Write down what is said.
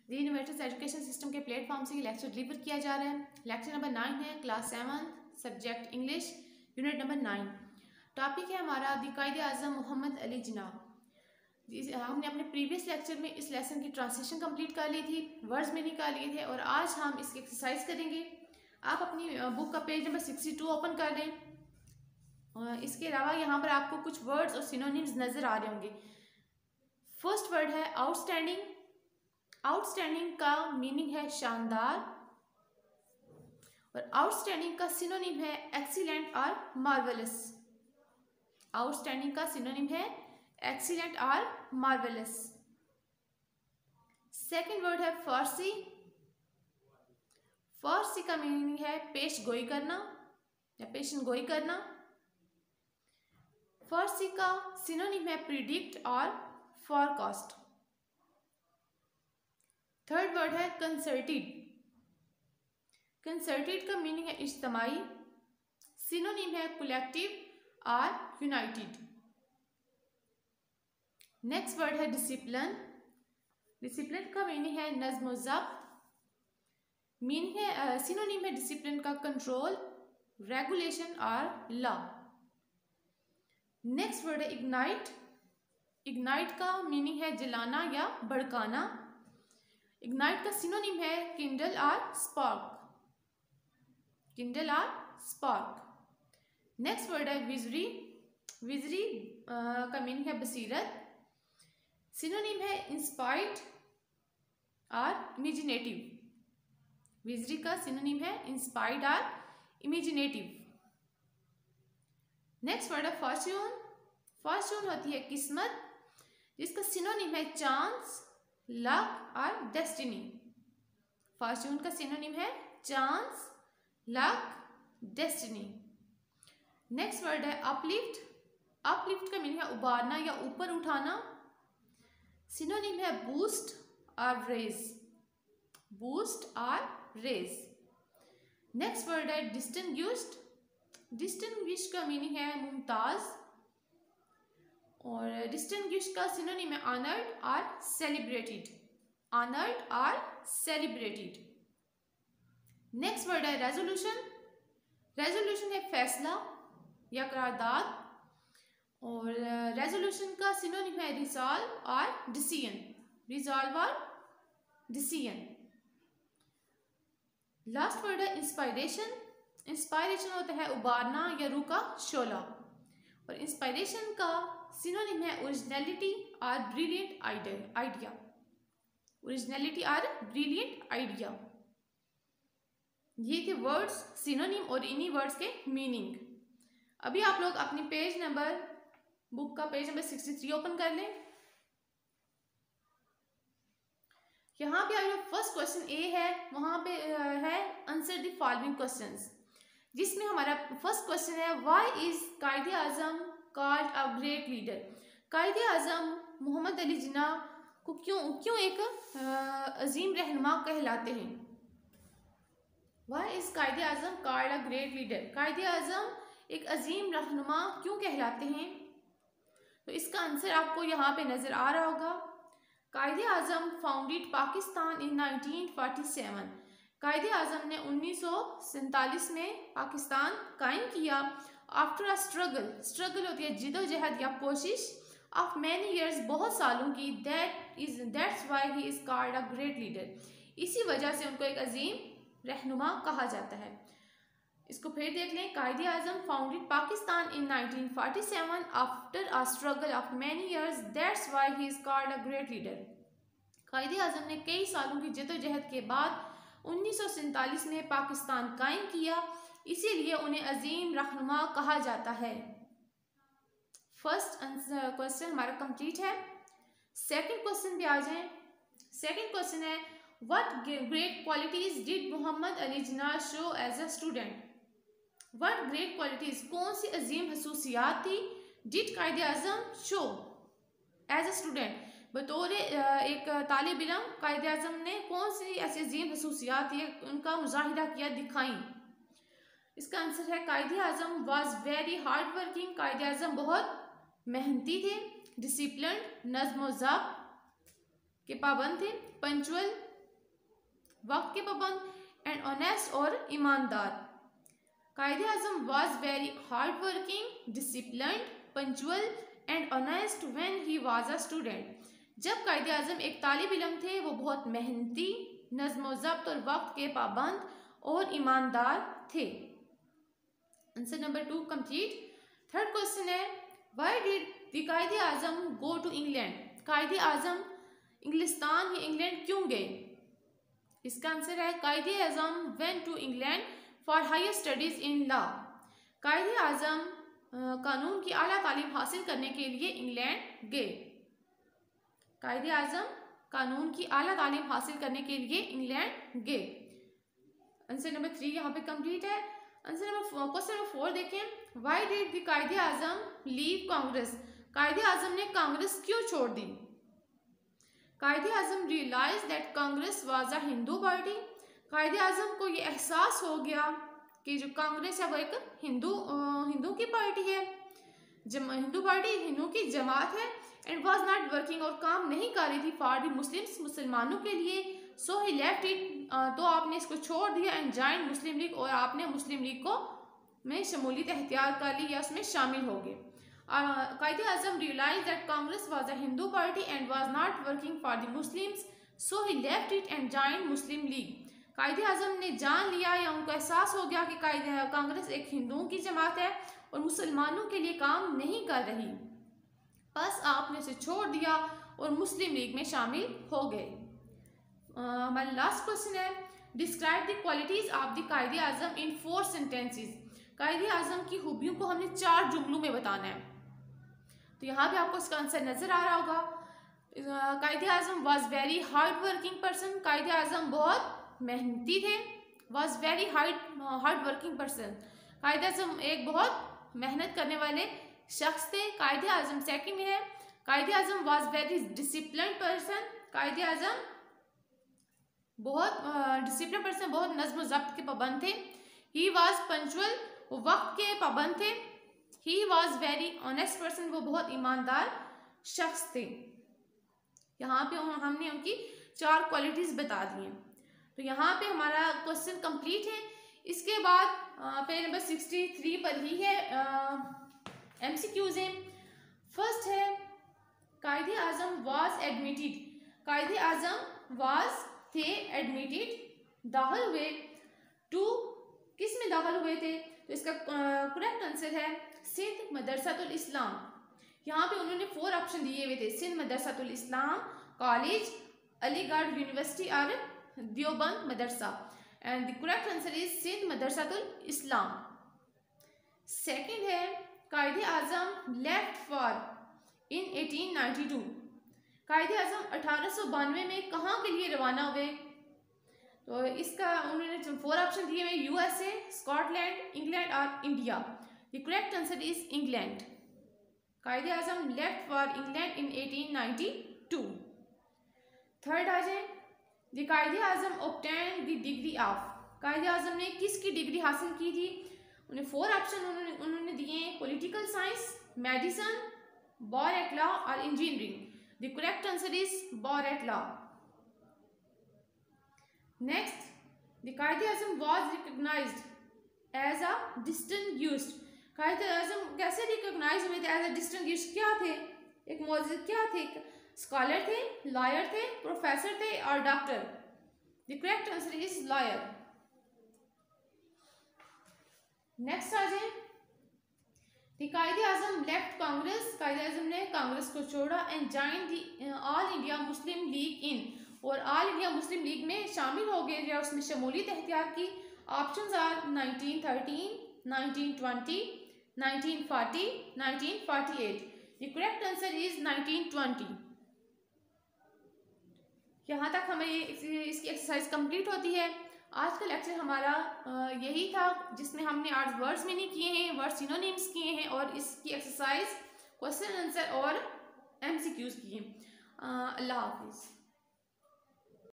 दी university education system के platform से ये लेक्चर डिलीवर किया जा रहा है। लेक्चर नंबर 9 है, class 7, subject English, unit number 9। Topic है हमारा दी कायदे आज़म मोहम्मद अली जिन्ना। हमने अपने प्रीवियस लेक्चर में इस लेसन की ट्रांसलेशन कंप्लीट कर ली थी, वर्ड्स में निकाल लिए थे, और आज हम इसकी एक्सरसाइज करेंगे। आप अपनी बुक का पेज नंबर 62 ओपन कर दें। इसके अलावा यहाँ पर आपको कुछ वर्ड्स और सिनोनिम्स नज़र आ रहे होंगे। फर्स्ट वर्ड है आउटस्टैंडिंग। आउटस्टैंडिंग का मीनिंग है शानदार, और आउटस्टैंडिंग का सिनोनिम है एक्सीलेंट और मार्वेलस। आउटस्टैंडिंग का सिनोनिम है एक्सीलेंट और मार्वेलस। सेकंड वर्ड है फारसी। फारसी का मीनिंग है पेश गोई करना या पेशन गोई करना। फारसी का सिनोनिम है प्रिडिक्ट और फॉरकास्ट। थर्ड वर्ड है कंसर्टेड। कंसर्टेड का मीनिंग है इज्तिमाई। सिनोनिम है कलेक्टिव और यूनाइटेड। नेक्स्ट वर्ड है डिसिप्लिन। डिसिप्लिन का मीनिंग है नज़्म व ज़ब्त। मीनिंग है सिनोनिम है डिसिप्लिन का कंट्रोल, रेगुलेशन और लॉ। नेक्स्ट वर्ड है इग्नाइट। इग्नाइट का मीनिंग है जलाना या भड़काना। इग्नाइट का सिनोनिम है किंडल और स्पार्क। किंडल और स्पार्क। नेक्स्ट वर्ड है विजरी। विजरी का मीनिंग है बसीरत। सिनोनिम है इंस्पायर्ड और इमेजिनेटिव। विजरी का सिनोनिम है इंस्पायर्ड और इमेजिनेटिव। नेक्स्ट वर्ड है फॉर्च्यून। फॉर्च्यून होती है किस्मत, जिसका सिनोनिम है चांस, लक और डेस्टिनी। फॉर्च्यून का सिनोनिम है chance, luck, destiny. Next word है अपलिफ्ट। अपलिफ्ट का मीनिंग है उबारना या ऊपर उठाना। सिनोनिम है बूस्ट और रेज। बूस्ट और रेज। नेक्स्ट वर्ड है डिस्टिंग्विश्ड। डिस्टिंग्विश्ड का मीनिंग है मुमताज, और डिस्टिंग्विश्ड का सिनोनिम है ऑनर्ड और सेलिब्रेटेड। ऑनर्ड और सेलिब्रेटेड। नेक्स्ट वर्ड है रेजोल्यूशन। रेजोल्यूशन है फैसला या करारदाद, और रेजोल्यूशन का सिनोनिम है रिजॉल्व और डिसीजन। रिजॉल्व और डिसीजन। लास्ट वर्ड है इंस्पायरेशन। इंस्पायरेशन होता है उबारना या रूह का शोला, और इंस्पायरेशन का सिनोनिम है ओरिजिनलिटी और ब्रिलियंट आइडिया। ओरिजिनलिटी और ब्रिलियंट आइडिया। ये थे वर्ड्स, सिनोनिम और इन्हीं वर्ड्स के मीनिंग। अभी आप लोग अपनी पेज नंबर, बुक का पेज नंबर 63 ओपन कर लें। यहाँ पे अगर फर्स्ट क्वेश्चन ए है, वहाँ पे है आंसर द फॉलोइंग क्वेश्चंस, जिसमें हमारा फर्स्ट क्वेश्चन है व्हाई इज कायदे आज़म called a great leader. Quaid e आज़म मोहम्मद अली जिन्ना को क्यों एक अजीम रहनुमा कहलाते हैं। व्हाई इज कायदे आज़म called a great leader. Quaid e Azam एक अजीम रहनुमा क्यों कहलाते हैं, तो इसका आंसर आपको यहाँ पे नजर आ रहा होगा। Quaid-e Azam founded Pakistan in 1947। कायदे आज़म ने 1947 में पाकिस्तान कायम किया। आफ्टर अ स्ट्रगल, स्ट्रगल होती है जिदोजहद या कोशिश, ऑफ मैनी ईयर्स, बहुत सालों की, that's why he is called a great leader. इसी वजह से उनको एक अजीम रहनुमा कहा जाता है। इसको फिर देख लें। Quaid e Azam founded Pakistan in 1947 after a struggle of many years, that's why he is called a great leader. Quaid e Azam ने कई सालों की जद्दोजहद के बाद 1947 में पाकिस्तान कायम किया, इसीलिए उन्हें अजीम रहनुमा कहा जाता है। फर्स्ट क्वेश्चन हमारा कंप्लीट है। सेकंड क्वेश्चन पे आ जाएं। सेकंड क्वेश्चन है what great qualities did Mohammad Ali Jinnah show as a student. What great qualities, कौन सी अजीम खसूसियात थी, did Quaid-e Azam show as a student, बतौर एक तालिब इल्म कायदे आज़म ने कौन सी ऐसी अजीम खसूसियात थी, उनका मुजाहिरा किया, दिखाई। इसका आंसर है Quaid-e Azam was very hard working. कायदे आज़म बहुत मेहनती थे। डिसिप्लिन, नज़्म व ज़ब्त के पाबंद थे। पंचुअल, वक्त के पाबंद, एंड ऑनेस्ट और ईमानदार। Quaid e Azam was very hard working, disciplined, punctual and honest when he was a student. जब कायदे आज़म एक तालिब इल्म थे वो बहुत मेहनती, नज़्म व ज़ब्त और वक्त के पाबंद और ईमानदार थे। Answer number 2 complete. Third question है, why did the Quaid-e Azam go to England? Quaid-e आज़म इंग्लिस्तान या इंग्लैंड क्यों गए? इसका आंसर है Quaid-e Azam went to England for higher studies in law. Quaid-e Azam कानून की आला तालीम हासिल करने के लिए इंग्लैंड गए। कायदे आज़म कानून की आला तालीम हासिल करने के लिए इंग्लैंड गए। आंसर नंबर 3 यहाँ पे कंप्लीट है। आंसर नंबर क्वेश्चन नंबर 4 देखें, why did the Quaid-e Azam leave Congress? कायदे आज़म ने कांग्रेस क्यों छोड़ दी? Quaid-e Azam realise that Congress was a Hindu party. Quaid-e Azam को ये एहसास हो गया कि जो कांग्रेस है वो एक हिंदू की पार्टी है, हिंदू पार्टी हिंदू की जमात है, एंड वाज नॉट वर्किंग और काम नहीं कर रही थी फॉर द मुस्लिम्स मुसलमानों के लिए। सो ही लेफ्ट इट, तो आपने इसको छोड़ दिया, एंड जॉइन मुस्लिम लीग, और आपने मुस्लिम लीग को में शमूलियत इख्तियार कर ली या उसमें शामिल हो गए। Quaid-e Azam realise that Congress was a Hindu party and was not working for the Muslims, so he left it and join Muslim League. Quaid-e Azam ने जान लिया या उनको एहसास हो गया कि कांग्रेस एक हिंदुओं की जमात है और मुसलमानों के लिए काम नहीं कर रही, बस आपने उसे छोड़ दिया और मुस्लिम लीग में शामिल हो गए। हमारा लास्ट क्वेश्चन है, describe the qualities of the Quaid-e Azam in 4 sentences. कायदे आज़म की खूबियों को हमने 4 जुमलों में बताना है। तो यहाँ पे आपको इसका आंसर नजर आ रहा होगा। Quaid-e Azam was very hard working person. Quaid-e Azam बहुत मेहनती थे। Was very hard working person, Quaid-e Azam एक बहुत मेहनत करने वाले शख्स थे। कायदे आज़म सेकंड है, Quaid-e Azam was very discipline person. Quaid-e Azam बहुत डिसिप्लिन पर्सन, बहुत नज़्म ज़ब्त के पाबंद थे। ही वॉज पंचुअल, वो वक्त के पाबंद थे। He was very honest person, वो बहुत ईमानदार शख्स थे। यहाँ पे हमने उनकी 4 क्वालिटीज बता दी हैं। तो यहाँ पे हमारा क्वेश्चन कंप्लीट है। इसके बाद पेज नंबर 63 पर ही है MCQs हैं। फर्स्ट है, कायदे आज़म वाज एडमिटेड। कायदे आज़म वाज थे एडमिटेड, दाखिल हुए, टू किस में दाखिल हुए थे? तो इसका करेक्ट आंसर है सिंध मदरसातुल इस्लाम। यहाँ पे उन्होंने 4 ऑप्शन दिए हुए थे, सिंध मदरसातुल इस्लाम कॉलेज, अलीगढ़ यूनिवर्सिटी और Deoband Madrasa, and the correct answer is Sindh Madrasatul Islam. Second है, Quaid-e Azam left for in 1892। कायदे आज़म 1892 में कहाँ के लिए रवाना हुए? तो इसका उन्होंने 4 ऑप्शन दिए हुए, USA, स्कॉटलैंड, इंग्लैंड और India. The correct answer is England. Quaid-e Azam left for England in 1892। Third आ जाए, the Quaid-e Azam obtain the degree of. Quaid-e Azam ने किसकी डिग्री हासिल की थी? उन्हें 4 ऑप्शन उन्होंने दिए, political science, medicine, bar at law और इंजीनियरिंग। The correct answer is bar at law. Next, the Quaid-e Azam was recognised as a distinguished. Quaid-e Azam कैसे रिकॉग्नाइज हुए थे एज अ डिस्टिंग्विश्ड? क्या थे? एक मौजूद क्या थे? स्कॉलर थे, लॉयर थे, प्रोफेसर थे और doctor. The correct answer is lawyer. Next आ जाए, द कायदे आज़म लेफ्ट कांग्रेस। कायदे आज़म ने कांग्रेस को छोड़ा and join the All India Muslim League in, और ऑल इंडिया मुस्लिम लीग में शामिल हो गए या उसमें शमूलियत इख्तियार की। Options are 1913, 1920, 1940, 1948। The correct answer is 1920। यहाँ तक हमें इसकी एक्सरसाइज कंप्लीट होती है। आज का लेक्चर हमारा यही था जिसमें हमने आज वर्ड्स मीनिंग किए हैं, वर्ड सिनोनिम्स किए हैं और इसकी एक्सरसाइज क्वेश्चन आंसर और MCQs किए। अल्लाह हाफिज़।